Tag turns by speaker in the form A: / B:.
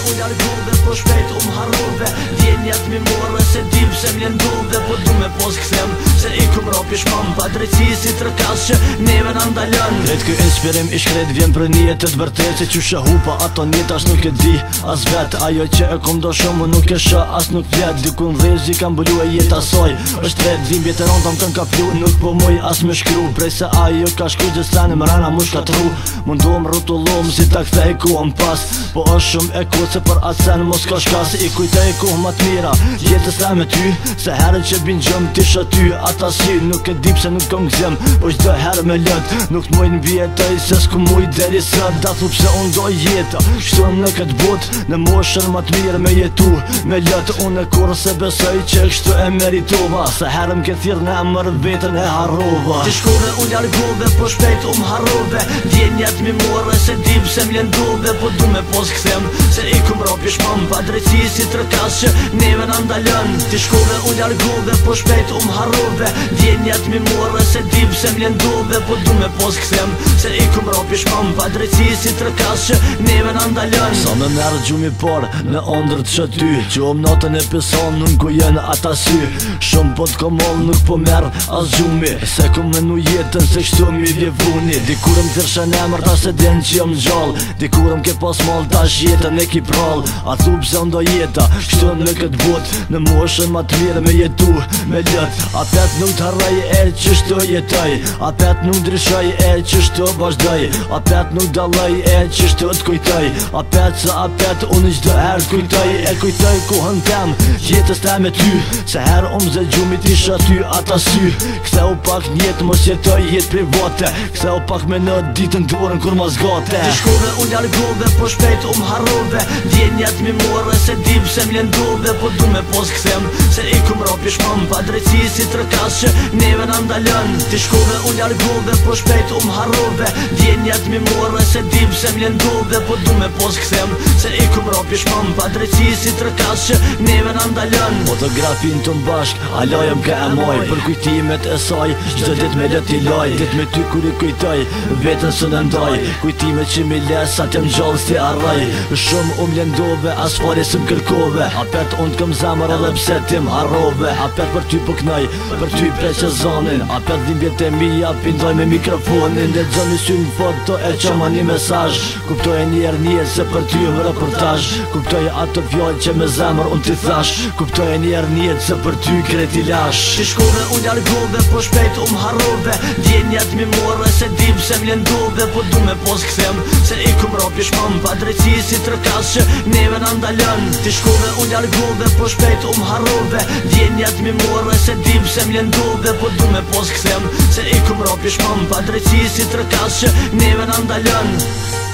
A: u largove, po shpejt harrove. Djenjat mi morre se dim se m'lendove, po du me pos kthem se i kum ropi shpam. Pa drejtësi si trëkas që neve na ndalën.
B: Kret ky inspirim i shkret vjen për njetë të vërtet, se qyshe hupa ato njetë as nuk e di as vet. Ajo që e kom do shumë nuk e shë as nuk vjet. Dikun dhezi kam bëllu e jetë asoj është vet. Vim vjeteron tam kën ka plu, nuk po muj as me shkru. Prej se ajo ka shku gjësani më rana mu shkatru. Mundom rrutullom si ta kthej kuën pas, po është shumë e kutë se për atë sen mos ka shka. Se i kujtej kuh ma t'mira jetës ta me ty, se herën që bin gjëm t'isha ty. Ata si nuk e dip se nuk kom gzem, po qdo herë me lët nuk t'moj n'vjetëj se s'ku muj deri sët. Da thup se unë do jeta kështu në këtë bot, në moshën ma t'mirë me jetu me lët. Unë e kur se besoj që kështu e meritova, se herëm ke thirë në emër vetën e harrova.
A: Ti shkove u largove, po shpejt harrove. Djenjat mi morre se dim se m'lendove, po du me pos kthem se i kum ropi shpam. Pa drejtësi si trëkas që neve na ndalën. Ti shkove u largove, po shpejt harrove. Djenjat mi morre se dim se m'lendove, po du me pos kthem se i kum ropi shpam. Pa drejtësi si trëkas që neve na ndalën.
B: Sa me merë gjumi por në ondrët që ty, që om natën e pison nuk ku jenë ata sy. Shumë po t'komoll nuk po merë as gjumi, se ku menu jetën se kështu mi vjevuni. Dikurëm thërshen emër ta se den që jom gjall, dikurëm ke pas mal tash jetën e ki prall. A thup se ndo jeta kështu në këtë bot, në moshën ma t'mire me jetu me lët. A pet nuk t'harraj e qështu jetoj, a pet nuk ndryshoj e qështu vazhdoj, a pet nuk daloj e qështu t'kujtoj. A pet se a pet unë qdo herë kujtoj, e kujtoj kuhën tem jetës te me ty. Se herë zë gjumit isha ty ata sy, ktheu pak njetë mos jetoj jetë private, ktheu pak me në ditën dorën kur mos gate.
A: Ti shkove u largove, po shpejt harrove. Djenjat mi morre se dim se m'lendove, po du me pos kthem se i kum ropi shpam. Pa drejtësi si trëkas që neve na ndalën. Ti shkove u largove, po shpejt harrove. Djenjat mi morre se dim se m'lendove, po du me pos kthem se i kum ropi shpam. Pa drejtësi si trëkas që neve na ndalën.
B: Fotografin ton bashk a lajëm ka e moj, për kujtimet e saj qdo dit me let i laj. Dit me ty kur i kujtoj vetën së në ndaj, kujtimet që mi les atë jem gjallë si arraj. Shumë m'lendove as fari së m'kërkove, a pet unë t'këm zamër edhe pse t'im harrove. A pet për ty pëknoj, për ty preqe zonin, a pet dhimbjet e mija pindoj me mikrofonin. Dhe gjoni sy në foto e qoma një mesazh, kuptoj e njerë se për ty më reportazh. Kuptoj ato fjallë që me zamër unë t'i thash, kuptoj e njerë se për ty kreti lash.
A: Ti shkove u largove, po shpejt harrove. Djenjat mi morre se dim se m'lendove, po du me pos kthem se i kum ropi shpam. Pa drejtësi si trëkas që neve na ndalën. Ti shkove u largove, po shpejt harrove. Djenjat mi morre se dim se m'lendove, po du me pos kthem se i kum ropi shpam. Pa drejtësi si trëkas që neve na ndalën.